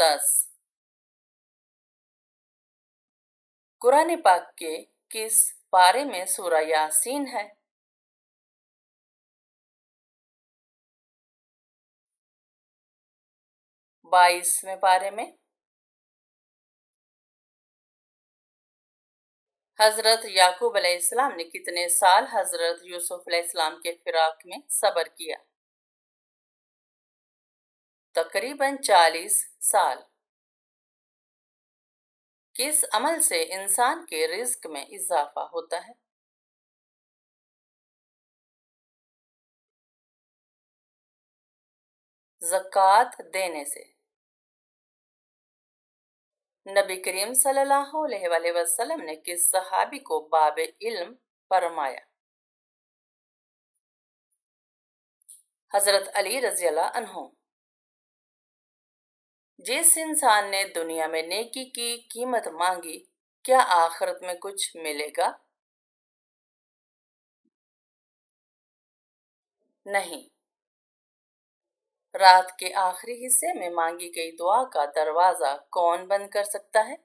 10। قرآن پاک کے کس پارے میں سورہ یاسین ہے؟ 22ویں پارے میں۔ حضرت یعقوب علیہ السلام نے کتنے سال حضرت یوسف علیہ السلام کے فراق میں صبر کیا؟ تقریباً 40 سال۔ کس عمل سے انسان کے رزق میں اضافہ ہوتا ہے؟ زکوٰۃ دینے سے۔ نبی کریم صلی اللہ علیہ وآلہ وسلم نے کس صحابی کو باب علم فرمایا؟ حضرت علی رضی اللہ عنہ۔ جس انسان نے دنیا میں نیکی کی قیمت مانگی، کیا آخرت میں کچھ ملے گا؟ نہیں۔ رات کے آخری حصے میں مانگی گئی دعا کا دروازہ کون بند کر سکتا ہے؟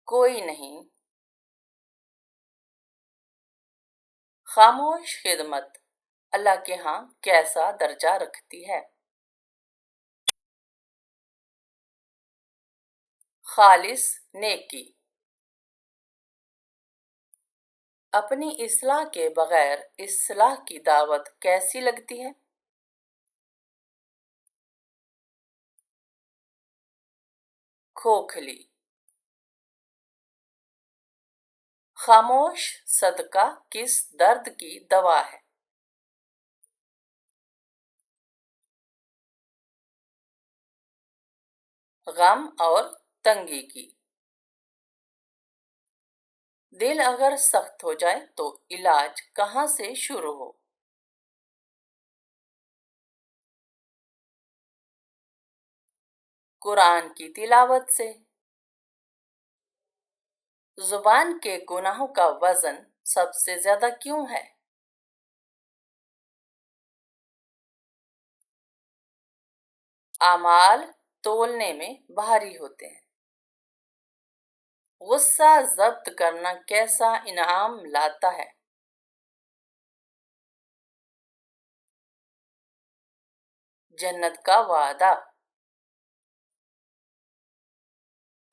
کوئی نہیں۔ خاموش خدمت اللہ کے ہاں کیسا درجہ رکھتی ہے؟ خالص نیکی۔ اپنی اصلاح کے بغیر اصلاح کی دعوت کیسی لگتی ہے؟ کھوکھلی۔ خاموش صدقہ کس درد کی دوا ہے؟ غم اور تنگی کی۔ دل اگر سخت ہو جائے تو علاج کہاں سے شروع ہو؟ قرآن کی تلاوت سے۔ زبان کے گناہوں کا وزن سب سے زیادہ کیوں ہے؟ اعمال تولنے میں بھاری ہوتے ہیں۔ غصہ ضبط کرنا کیسا انعام لاتا ہے؟ جنت کا وعدہ۔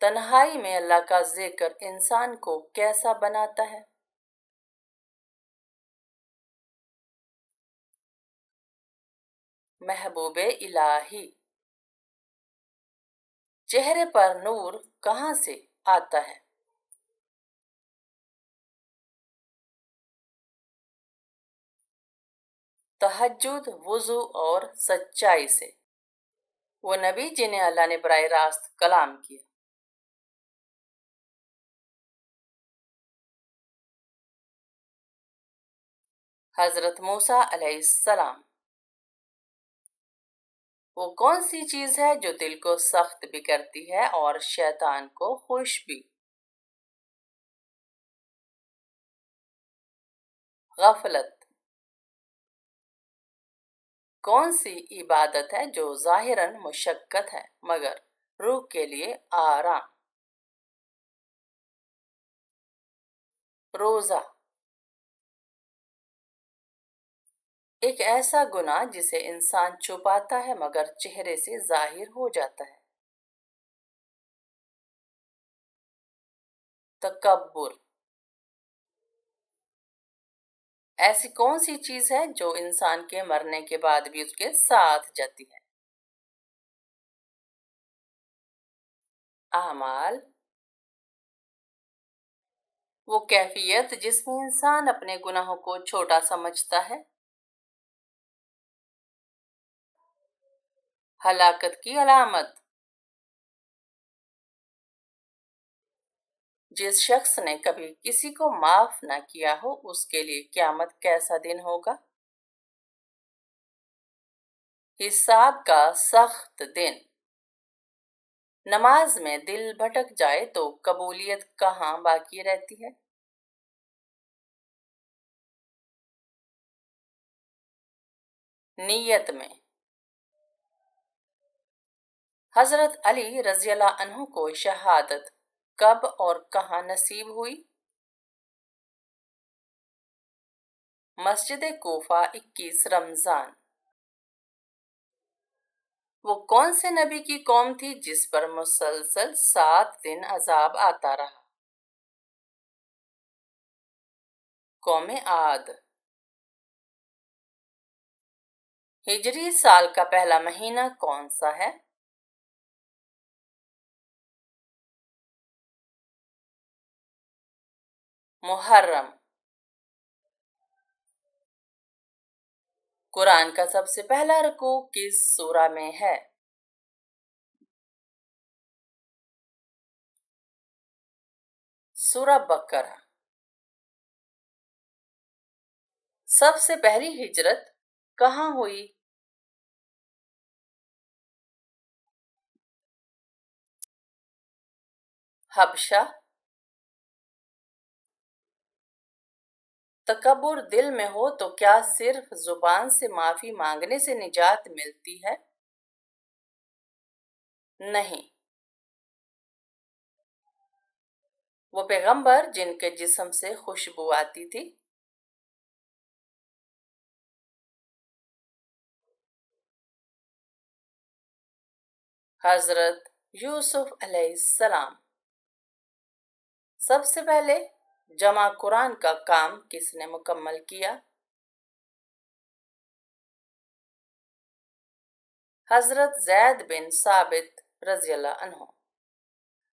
تنہائی میں اللہ کا ذکر انسان کو کیسا بناتا ہے؟ محبوب الہی۔ چہرے پر نور کہاں سے آتا ہے؟ تہجد، وضو اور سچائی سے۔ وہ نبی جنہیں اللہ نے براہ راست کلام کیا۔ حضرت موسیٰ علیہ السلام۔ وہ کون سی چیز ہے جو دل کو سخت بھی کرتی ہے اور شیطان کو خوش بھی؟ غفلت۔ کون سی عبادت ہے جو ظاہراً مشقت ہے مگر روح کے لیے آرام؟ روزہ۔ ایک ایسا گناہ جسے انسان چھپاتا ہے مگر چہرے سے ظاہر ہو جاتا ہے۔ تکبر۔ ایسی کون سی چیز ہے جو انسان کے مرنے کے بعد بھی اس کے ساتھ جاتی ہے؟ اعمال۔ وہ کیفیت جس میں انسان اپنے گناہوں کو چھوٹا سمجھتا ہے۔ ہلاکت کی علامت۔ جس شخص نے کبھی کسی کو معاف نہ کیا ہو اس کے لیے قیامت کیسا دن ہوگا؟ حساب کا سخت دن۔ نماز میں دل بھٹک جائے تو قبولیت کہاں باقی رہتی ہے؟ نیت میں۔ حضرت علی رضی اللہ عنہ کو شہادت کب اور کہاں نصیب ہوئی؟ مسجد کوفہ 21 رمضان۔ وہ کون سے نبی کی قوم تھی جس پر مسلسل 7 دن عذاب آتا رہا؟ قوم عاد۔ ہجری سال کا پہلا مہینہ کون سا ہے؟ محرم۔ قرآن کا سب سے پہلا رکوع کس سورہ میں ہے؟ سورہ بقرہ۔ سب سے پہلی ہجرت کہاں ہوئی؟ حبشہ۔ تکبر دل میں ہو تو کیا صرف زبان سے معافی مانگنے سے نجات ملتی ہے؟ نہیں۔ وہ پیغمبر جن کے جسم سے خوشبو آتی تھی؟ حضرت یوسف علیہ السلام۔ سب سے پہلے جمع قرآن کا کام کس نے مکمل کیا؟ حضرت زید بن ثابت رضی اللہ عنہ۔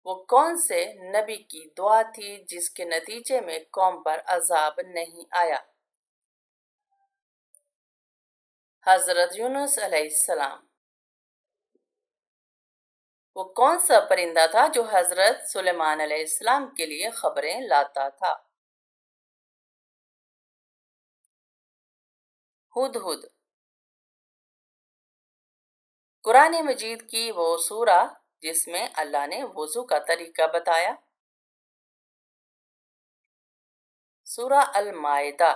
وہ کون سے نبی کی دعا تھی جس کے نتیجے میں قوم پر عذاب نہیں آیا؟ حضرت یونس علیہ السلام۔ وہ کون سا پرندہ تھا جو حضرت سلیمان علیہ السلام کے لیے خبریں لاتا تھا؟ ہدہد۔ قرآن مجید کی وہ سورہ جس میں اللہ نے وضو کا طریقہ بتایا؟ سورہ المائدہ۔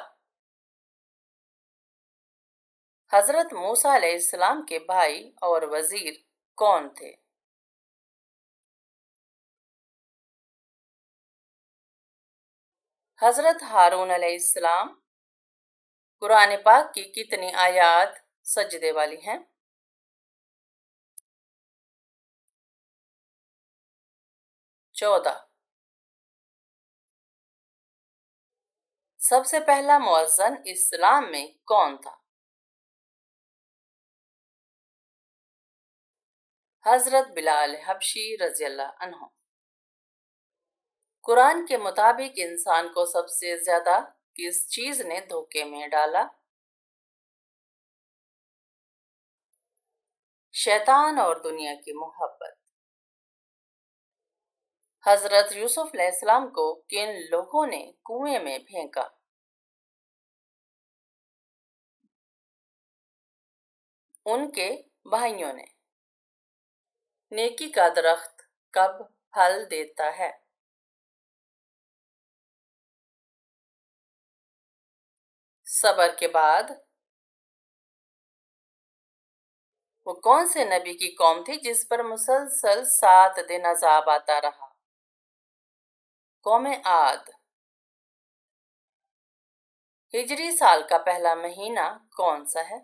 حضرت موسیٰ علیہ السلام کے بھائی اور وزیر کون تھے؟ حضرت ہارون علیہ السلام۔ قرآن پاک کی کتنی آیات سجدے والی ہیں؟ 14۔ سب سے پہلا مؤذن اسلام میں کون تھا؟ حضرت بلال حبشی رضی اللہ عنہ۔ قرآن کے مطابق انسان کو سب سے زیادہ کس چیز نے دھوکے میں ڈالا؟ شیطان اور دنیا کی محبت۔ حضرت یوسف علیہ السلام کو کن لوگوں نے کنویں میں پھینکا؟ ان کے بھائیوں نے۔ نیکی کا درخت کب پھل دیتا ہے؟ صبر کے بعد۔ وہ کون سے نبی کی قوم تھی جس پر مسلسل 7 دن عذاب آتا رہا؟ قوم عاد۔ ہجری سال کا پہلا مہینہ کون سا ہے؟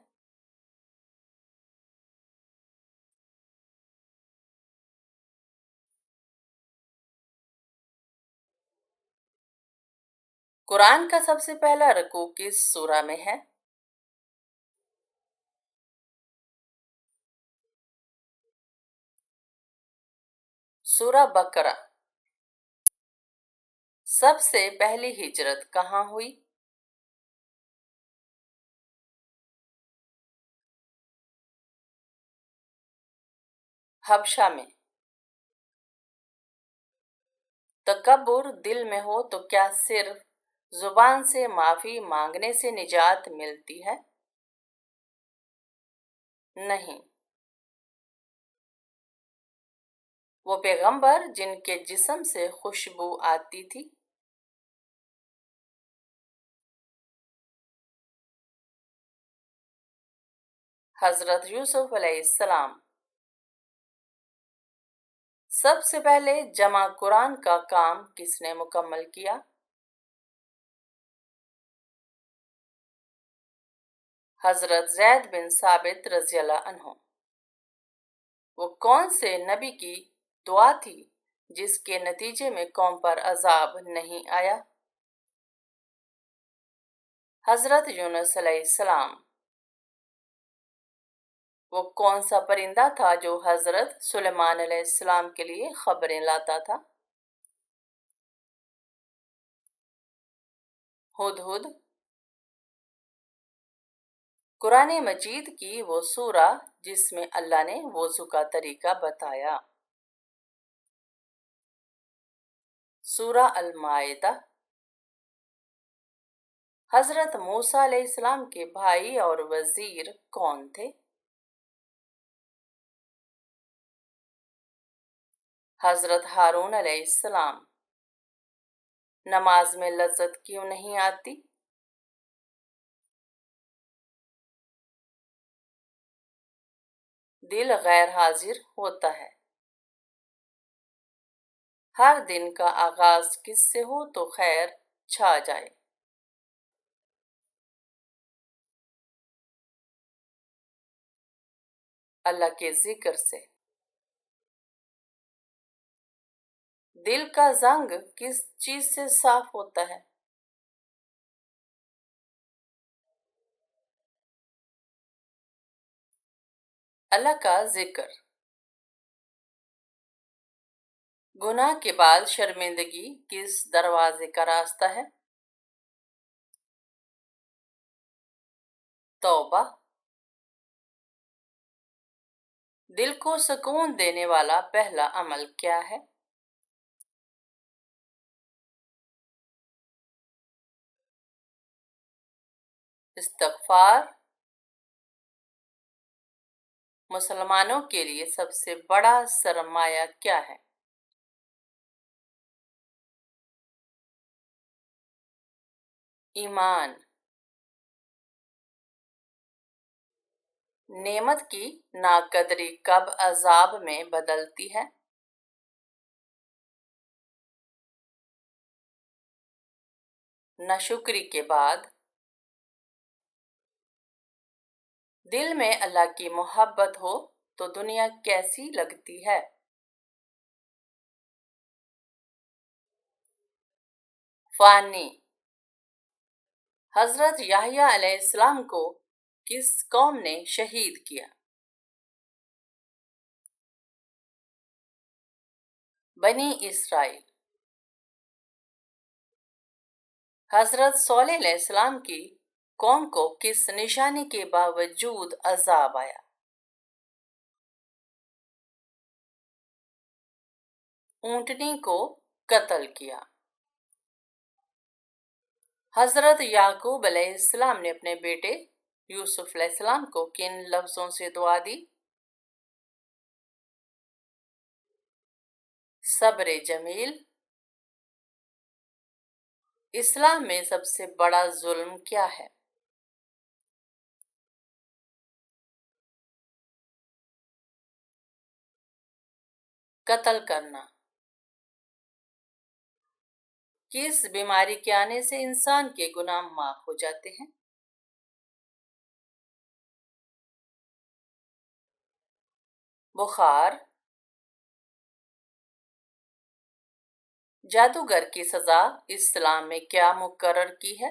قرآن کا سب سے پہلا رکوع کس سورہ میں ہے؟ سورہ بقرہ۔ سب سے پہلی ہجرت کہاں ہوئی؟ حبشہ میں۔ تکبر دل میں ہو تو کیا صرف زبان سے معافی مانگنے سے نجات ملتی ہے؟ نہیں۔ وہ پیغمبر جن کے جسم سے خوشبو آتی تھی؟ حضرت یوسف علیہ السلام۔ سب سے پہلے جمع قرآن کا کام کس نے مکمل کیا؟ حضرت زید بن ثابت رضی اللہ عنہ۔ وہ کون سے نبی کی دعا تھی جس کے نتیجے میں قوم پر عذاب نہیں آیا؟ حضرت یونس علیہ السلام۔ وہ کون سا پرندہ تھا جو حضرت سلیمان علیہ السلام کے لیے خبریں لاتا تھا؟ ہدہد۔ قرآن مجید کی وہ سورہ جس میں اللہ نے وضو کا طریقہ بتایا؟ سورہ المائدہ۔ حضرت موسیٰ علیہ السلام کے بھائی اور وزیر کون تھے؟ حضرت ہارون علیہ السلام۔ نماز میں لذت کیوں نہیں آتی؟ دل غیر حاضر ہوتا ہے۔ ہر دن کا آغاز کس سے ہو تو خیر چھا جائے؟ اللہ کے ذکر سے۔ دل کا زنگ کس چیز سے صاف ہوتا ہے؟ اللہ کا ذکر۔ گناہ کے بعد شرمندگی کس دروازے کا راستہ ہے؟ توبہ۔ دل کو سکون دینے والا پہلا عمل کیا ہے؟ استغفار۔ مسلمانوں کے لیے سب سے بڑا سرمایہ کیا ہے؟ ایمان۔ نعمت کی ناقدری کب عذاب میں بدلتی ہے؟ ناشکری کے بعد۔ دل میں اللہ کی محبت ہو تو دنیا کیسی لگتی ہے؟ فانی۔ حضرت یحییٰ علیہ السلام کو کس قوم نے شہید کیا؟ بنی اسرائیل۔ حضرت صالح علیہ السلام کی قوم کو کس نشانی کے باوجود عذاب آیا؟ اونٹنی کو قتل کیا۔ حضرت یعقوب علیہ السلام نے اپنے بیٹے یوسف علیہ السلام کو کن لفظوں سے دعا دی؟ صبر جمیل۔ اسلام میں سب سے بڑا ظلم کیا ہے؟ قتل کرنا۔ کس بیماری کے آنے سے انسان کے گناہ معاف ہو جاتے ہیں؟ بخار۔ جادوگر کی سزا اسلام میں کیا مقرر کی ہے؟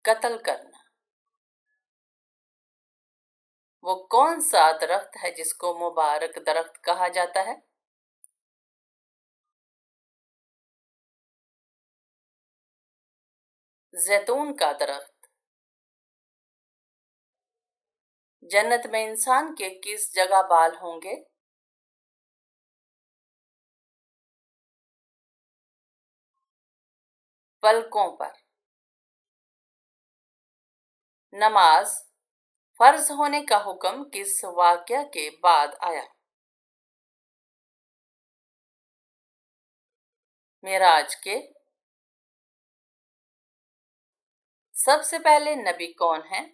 قتل کرنا۔ وہ کون سا درخت ہے جس کو مبارک درخت کہا جاتا ہے؟ زیتون کا درخت۔ جنت میں انسان کے کس جگہ بال ہوں گے؟ پلکوں پر۔ نماز فرض ہونے کا حکم کس واقعہ کے بعد آیا؟ معراج کے۔ سب سے پہلے نبی کون ہیں؟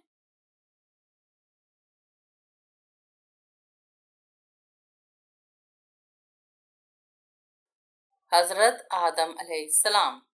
حضرت آدم علیہ السلام۔